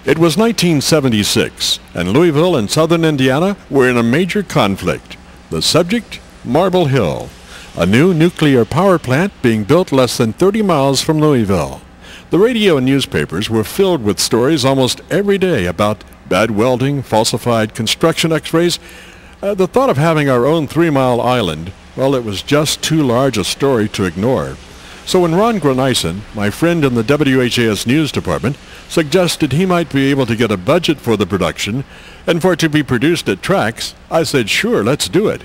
It was 1976, and Louisville and southern Indiana were in a major conflict. The subject, Marble Hill, a new nuclear power plant being built less than 30 miles from Louisville. The radio and newspapers were filled with stories almost every day about bad welding, falsified construction x-rays. The thought of having our own 3-mile island, well, it was just too large a story to ignore. So when Ron Grenison, my friend in the WHAS News Department, suggested he might be able to get a budget for the production and for it to be produced at Trax, I said, sure, let's do it.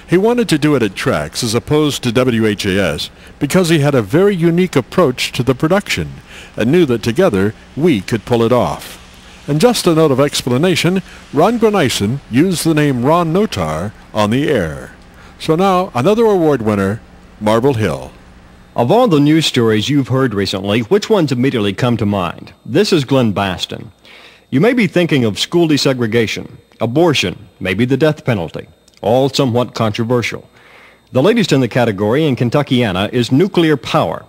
He wanted to do it at Trax as opposed to WHAS because he had a very unique approach to the production and knew that together we could pull it off. And just a note of explanation, Ron Grenison used the name Ron Notar on the air. So now, another award winner, Marble Hill. Of all the news stories you've heard recently, which ones immediately come to mind? This is Glenn Baston. You may be thinking of school desegregation, abortion, maybe the death penalty, all somewhat controversial. The latest in the category in Kentuckiana is nuclear power.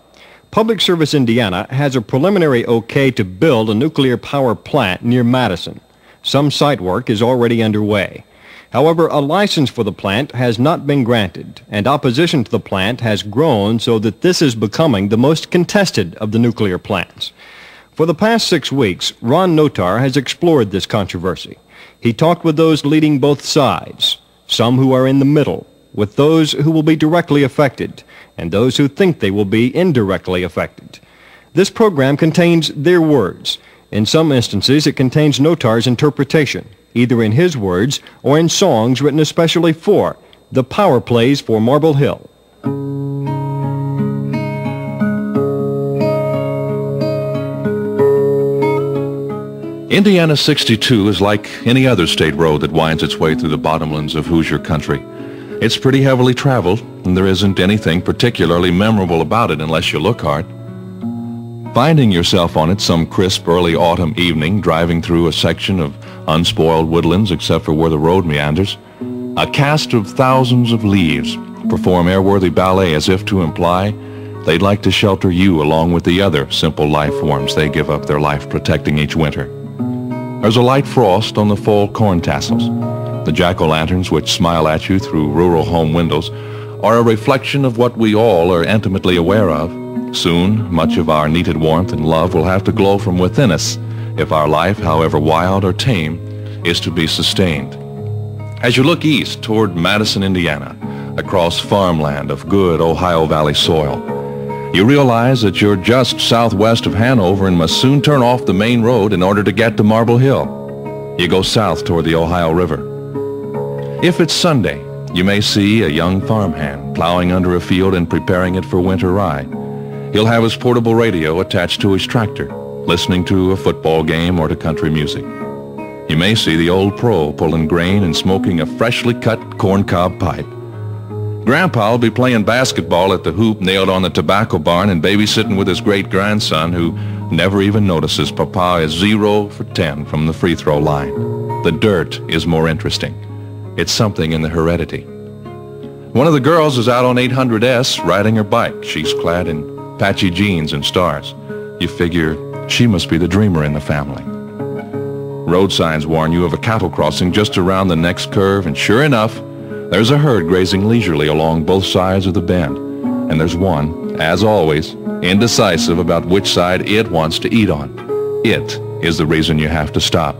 Public Service Indiana has a preliminary okay to build a nuclear power plant near Madison. Some site work is already underway. However, a license for the plant has not been granted, and opposition to the plant has grown so that this is becoming the most contested of the nuclear plants. For the past 6 weeks, Ron Notar has explored this controversy. He talked with those leading both sides, some who are in the middle, with those who will be directly affected, and those who think they will be indirectly affected. This program contains their words. In some instances, it contains Notar's interpretation, either in his words or in songs written especially for the power plays for Marble Hill. Indiana 62 is like any other state road that winds its way through the bottomlands of Hoosier country. It's pretty heavily traveled, and there isn't anything particularly memorable about it unless you look hard. Finding yourself on it some crisp early autumn evening, driving through a section of unspoiled woodlands except for where the road meanders, a cast of thousands of leaves perform airworthy ballet as if to imply they'd like to shelter you along with the other simple life forms they give up their life protecting each winter. There's a light frost on the fall corn tassels. The jack-o'-lanterns which smile at you through rural home windows are a reflection of what we all are intimately aware of. Soon, much of our needed warmth and love will have to glow from within us if our life, however wild or tame, is to be sustained. As you look east toward Madison, Indiana, across farmland of good Ohio Valley soil, you realize that you're just southwest of Hanover and must soon turn off the main road in order to get to Marble Hill. You go south toward the Ohio River. If it's Sunday, you may see a young farmhand plowing under a field and preparing it for winter rye. He'll have his portable radio attached to his tractor, listening to a football game or to country music. You may see the old pro pulling grain and smoking a freshly cut corncob pipe. Grandpa'll be playing basketball at the hoop nailed on the tobacco barn and babysitting with his great-grandson who never even notices Papa is 0 for 10 from the free throw line. The dirt is more interesting. It's something in the heredity. One of the girls is out on 800S riding her bike. She's clad in patchy jeans and stars. You figure she must be the dreamer in the family. Road signs warn you of a cattle crossing just around the next curve, and sure enough, there's a herd grazing leisurely along both sides of the bend. And there's one, as always, indecisive about which side it wants to eat on. It is the reason you have to stop.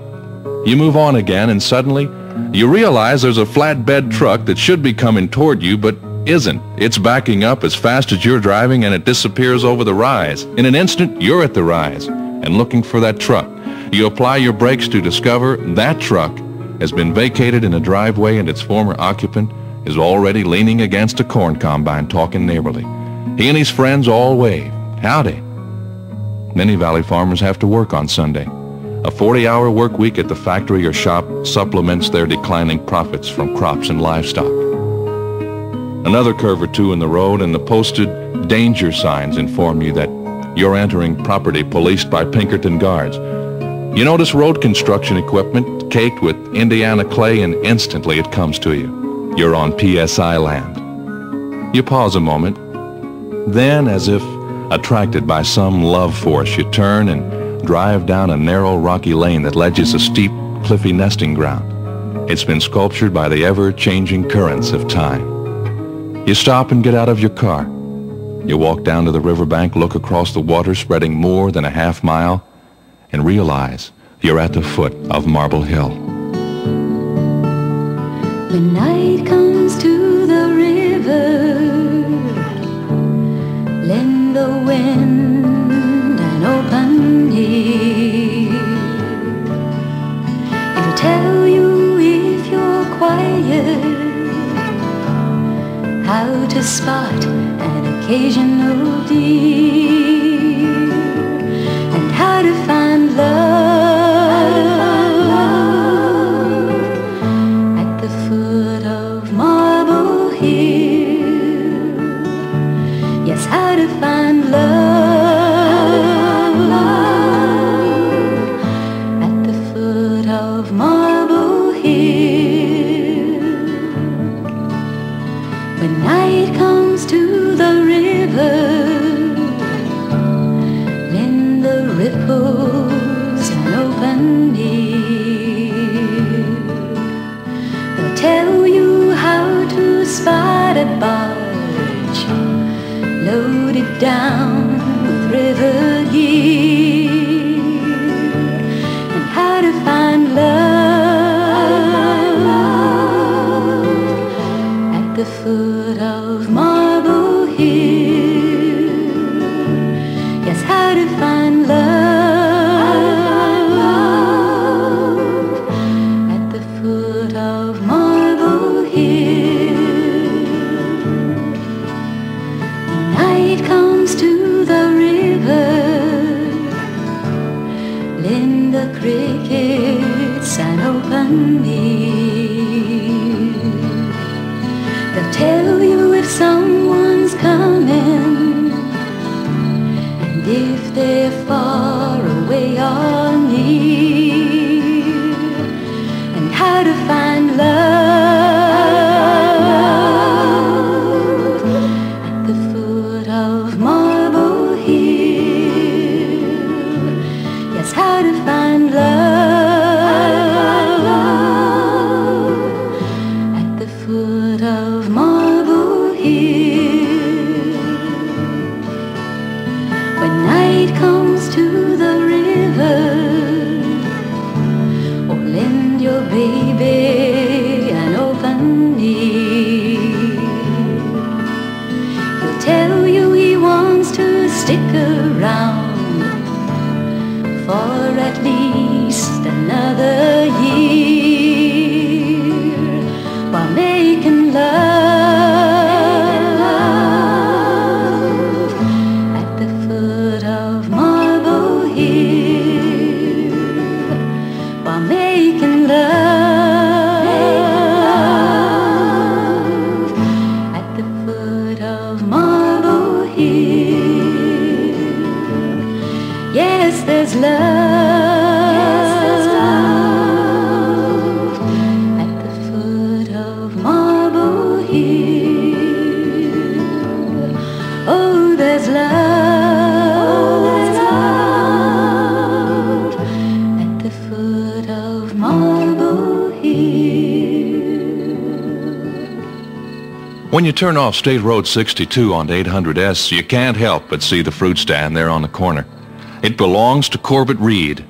You move on again, and suddenly, you realize there's a flatbed truck that should be coming toward you, but isn't. It's backing up as fast as you're driving, and it disappears over the rise. In an instant, you're at the rise and looking for that truck. You apply your brakes to discover that truck has been vacated in a driveway, and its former occupant is already leaning against a corn combine talking neighborly. He and his friends all wave. Howdy. Many valley farmers have to work on Sunday. A 40-hour work week at the factory or shop supplements their declining profits from crops and livestock. Another curve or two in the road, and the posted danger signs inform you that you're entering property policed by Pinkerton guards. You notice road construction equipment caked with Indiana clay, and instantly it comes to you. You're on PSI land. You pause a moment. Then, as if attracted by some love force, you turn and drive down a narrow rocky lane that ledges a steep, cliffy nesting ground. It's been sculptured by the ever-changing currents of time. You stop and get out of your car. You walk down to the riverbank, look across the water spreading more than a half mile, and realize you're at the foot of Marble Hill. When night comes to the river, lend the wind an open ear. It'll tell you if you're quiet, how to spot an occasional deer, and how to find love at the foot of Marble Hill. Yes, how to find love at the foot of Marble Hill. When night comes to the river, lend the ripples an open ear. They'll tell you how to spot a barge loaded down with river gear, and how to find love at the foot of Marble Hill. Yes, how to find love at the foot of Marble Hill. When night comes to the river, lend the crickets an open ear. They'll tell you if someone's coming, and if they're far away or near, and how to find love at the foot of Marble Hill. Yes, how to find love at the foot of Marble Hill. When night comes to the river, oh, lend your baby an open ear. He'll tell you he wants to stick around for at least another year, while making love at the foot of Marble Hill, while making love at the foot of Marble Hill. Yes, there's love at the foot of Marble Hill. Oh, there's love at the foot of Marble Hill. When you turn off State Road 62 onto 800S, you can't help but see the fruit stand there on the corner. It belongs to Corbett Reed.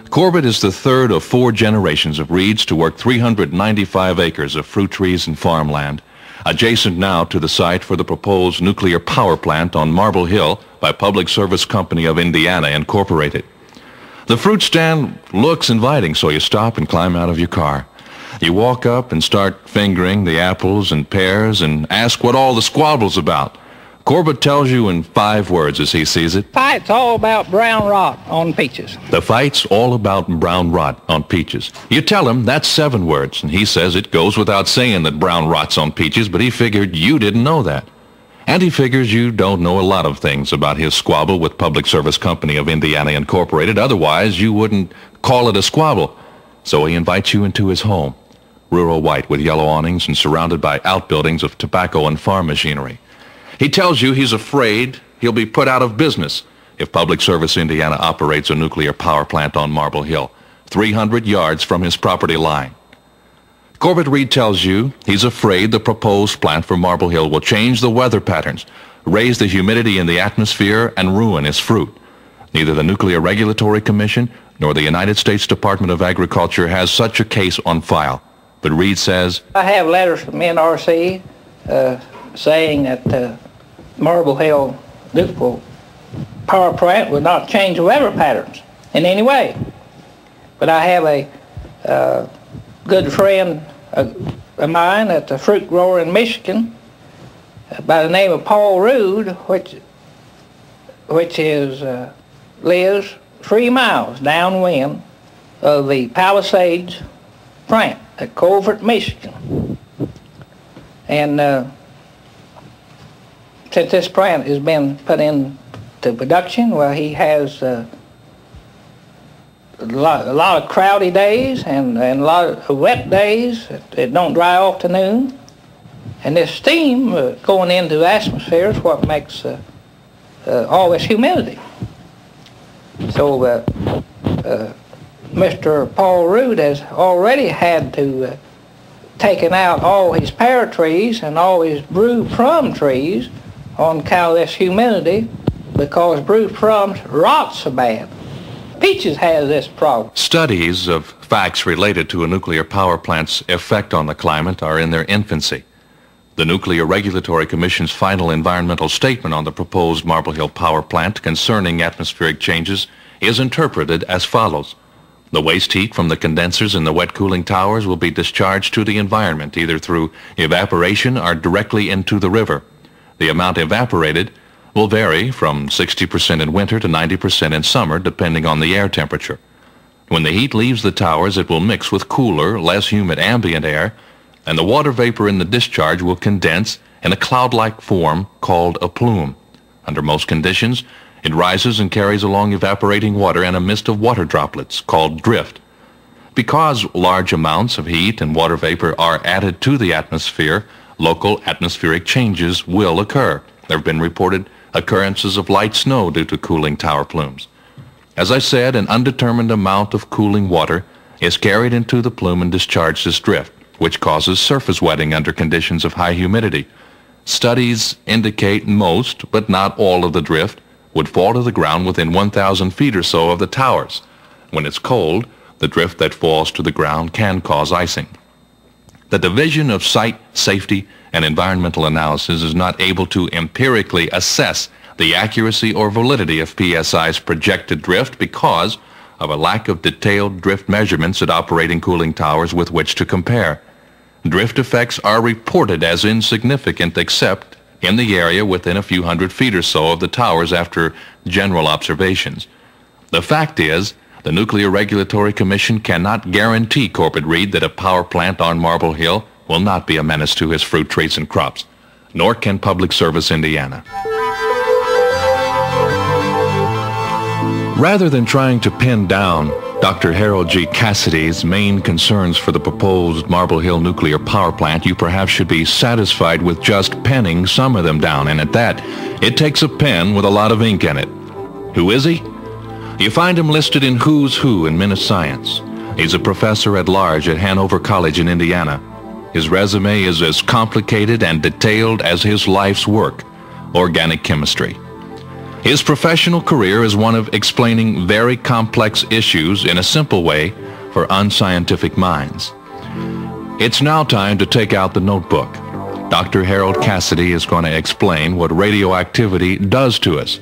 Corbett is the third of 4 generations of Reeds to work 395 acres of fruit trees and farmland, adjacent now to the site for the proposed nuclear power plant on Marble Hill by Public Service Company of Indiana, Incorporated. The fruit stand looks inviting, so you stop and climb out of your car. You walk up and start fingering the apples and pears and ask what all the squabble's about. Corbett tells you in 5 words as he sees it. Fight's all about brown rot on peaches. The fight's all about brown rot on peaches. You tell him that's 7 words, and he says it goes without saying that brown rot's on peaches, but he figured you didn't know that. And he figures you don't know a lot of things about his squabble with Public Service Company of Indiana, Incorporated. Otherwise, you wouldn't call it a squabble. So he invites you into his home, rural white with yellow awnings and surrounded by outbuildings of tobacco and farm machinery. He tells you he's afraid he'll be put out of business if Public Service Indiana operates a nuclear power plant on Marble Hill, 300 yards from his property line. Corbett Reed tells you he's afraid the proposed plant for Marble Hill will change the weather patterns, raise the humidity in the atmosphere, and ruin his fruit. Neither the Nuclear Regulatory Commission nor the United States Department of Agriculture has such a case on file. But Reed says, I have letters from NRC saying that Marble Hill nuclear power plant would not change the weather patterns in any way. But I have a good friend of mine that's a fruit grower in Michigan by the name of Paul Rood, which lives 3 miles downwind of the Palisades plant at Culver, Michigan. And since this plant has been put into production, well, he has a lot of cloudy days and a lot of wet days that don't dry off to noon. And this steam going into the atmosphere is what makes all this humidity. So Mr. Paul Rood has already had to taken out all his pear trees and all his brew plum trees on account of this humidity, because brew plums rot so bad. Peaches has this problem. studies of facts related to a nuclear power plant's effect on the climate are in their infancy. The Nuclear Regulatory Commission's final environmental statement on the proposed Marble Hill power plant concerning atmospheric changes is interpreted as follows. The waste heat from the condensers in the wet cooling towers will be discharged to the environment either through evaporation or directly into the river. The amount evaporated will vary from 60% in winter to 90% in summer, depending on the air temperature. When the heat leaves the towers, it will mix with cooler, less humid ambient air, and the water vapor in the discharge will condense in a cloud-like form called a plume. Under most conditions, it rises and carries along evaporating water and a mist of water droplets called drift. Because large amounts of heat and water vapor are added to the atmosphere, local atmospheric changes will occur. There have been reported occurrences of light snow due to cooling tower plumes. As I said, an undetermined amount of cooling water is carried into the plume and discharged as drift, which causes surface wetting under conditions of high humidity. Studies indicate most, but not all of the drift, would fall to the ground within 1,000 feet or so of the towers. When it's cold, the drift that falls to the ground can cause icing. The Division of Site Safety and Environmental Analysis is not able to empirically assess the accuracy or validity of PSI's projected drift because of a lack of detailed drift measurements at operating cooling towers with which to compare. Drift effects are reported as insignificant except in the area within a few hundred feet or so of the towers after general observations. The fact is, the Nuclear Regulatory Commission cannot guarantee Corbett Reed that a power plant on Marble Hill will not be a menace to his fruit trees and crops, nor can Public Service Indiana. Rather than trying to pin down Dr. Harold G. Cassidy's main concerns for the proposed Marble Hill nuclear power plant, you perhaps should be satisfied with just penning some of them down, and at that, it takes a pen with a lot of ink in it. Who is he? You find him listed in Who's Who in Minute Science. He's a professor at large at Hanover College in Indiana. His resume is as complicated and detailed as his life's work, organic chemistry. His professional career is one of explaining very complex issues in a simple way for unscientific minds. It's now time to take out the notebook. Dr. Harold Cassidy is going to explain what radioactivity does to us